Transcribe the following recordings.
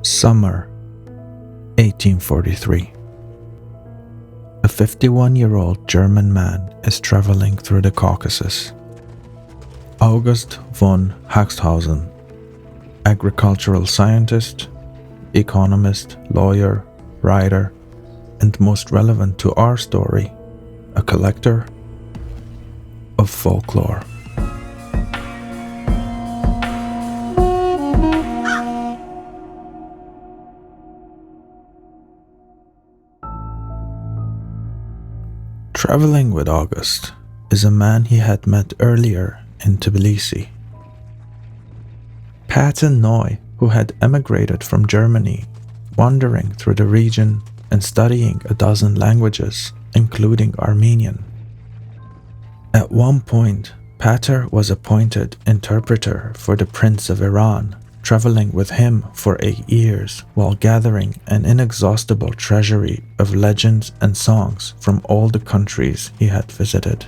Summer 1843. A 51-year-old German man is traveling through the Caucasus. August von Haxthausen, agricultural scientist, economist, lawyer, writer, and most relevant to our story, a collector of folklore. Traveling with August is a man he had met earlier in Tbilisi. Patton Noy, who had emigrated from Germany, wandering through the region and studying a dozen languages, including Armenian. At one point, Pater was appointed interpreter for the Prince of Iran, traveling with him for 8 years while gathering an inexhaustible treasury of legends and songs from all the countries he had visited.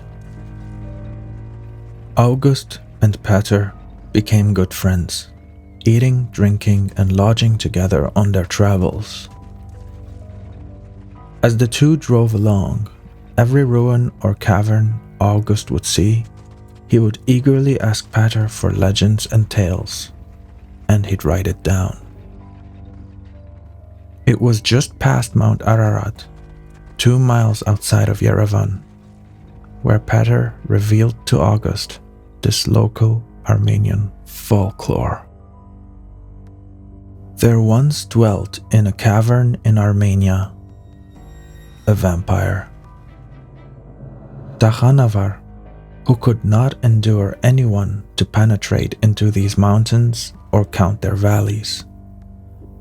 August and Pater became good friends, eating, drinking, and lodging together on their travels. As the two drove along, every ruin or cavern August would see, he would eagerly ask Pater for legends and tales, and he'd write it down. It was just past Mount Ararat, 2 miles outside of Yerevan, where Pater revealed to August this local Armenian folklore. There once dwelt in a cavern in Armenia a vampire, Dakhanavar, who could not endure anyone to penetrate into these mountains or count their valleys,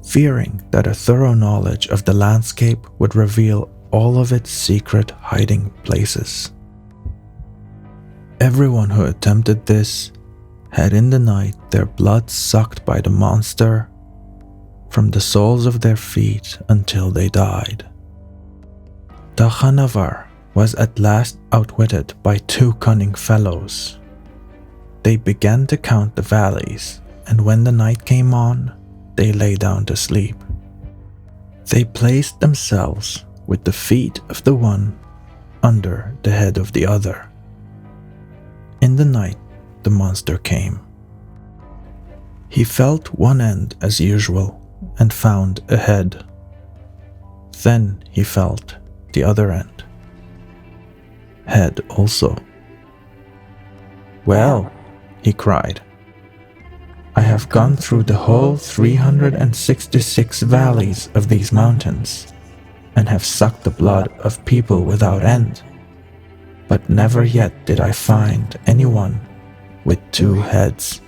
fearing that a thorough knowledge of the landscape would reveal all of its secret hiding places. Everyone who attempted this had in the night their blood sucked by the monster from the soles of their feet until they died. Dakhanavar was at last outwitted by 2 cunning fellows. They began to count the valleys, and when the night came on, they lay down to sleep. They placed themselves with the feet of the one under the head of the other. In the night, the monster came. He felt one end as usual and found a head. Then he felt the other end. Head also. "Well," he cried, "I have gone through the whole 366 valleys of these mountains and have sucked the blood of people without end, but never yet did I find anyone with 2 heads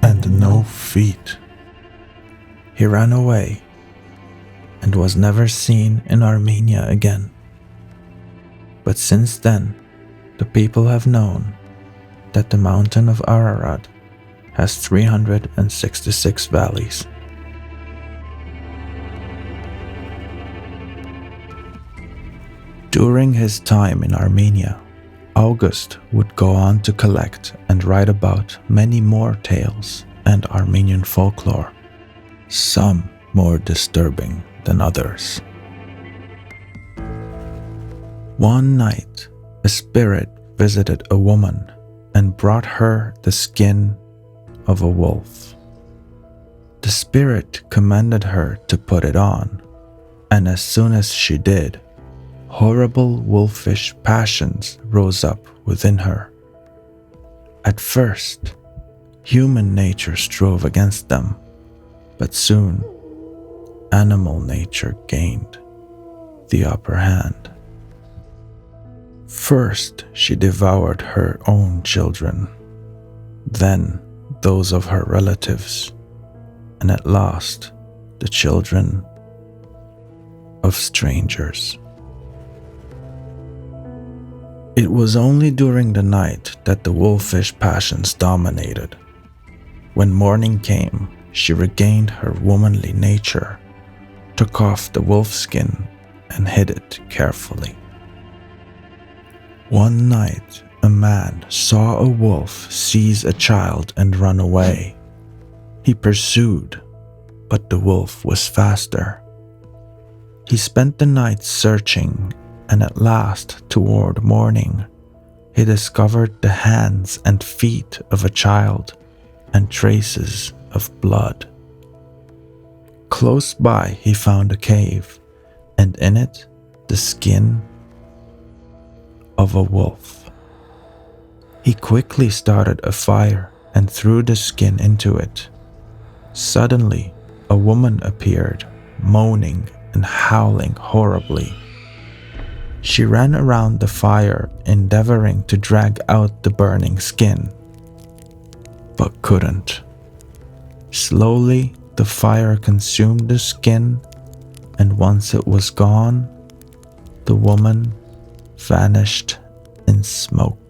and no feet." He ran away and was never seen in Armenia again. But since then, the people have known that the mountain of Ararat has 366 valleys. During his time in Armenia, August would go on to collect and write about many more tales and Armenian folklore, some more disturbing than others. One night, a spirit visited a woman and brought her the skin of a wolf. The spirit commanded her to put it on, and as soon as she did, horrible wolfish passions rose up within her. At first, human nature strove against them, but soon, animal nature gained the upper hand. First, she devoured her own children, then those of her relatives, and at last, the children of strangers. It was only during the night that the wolfish passions dominated. When morning came, she regained her womanly nature, took off the wolf skin, and hid it carefully. One night, a man saw a wolf seize a child and run away. He pursued, but the wolf was faster. He spent the night searching, and at last, toward morning, he discovered the hands and feet of a child and traces of blood. Close by, he found a cave, and in it, the skin of a wolf. He quickly started a fire and threw the skin into it. Suddenly, a woman appeared, moaning and howling horribly. She ran around the fire, endeavoring to drag out the burning skin, but couldn't. Slowly, the fire consumed the skin, and once it was gone, the woman vanished in smoke.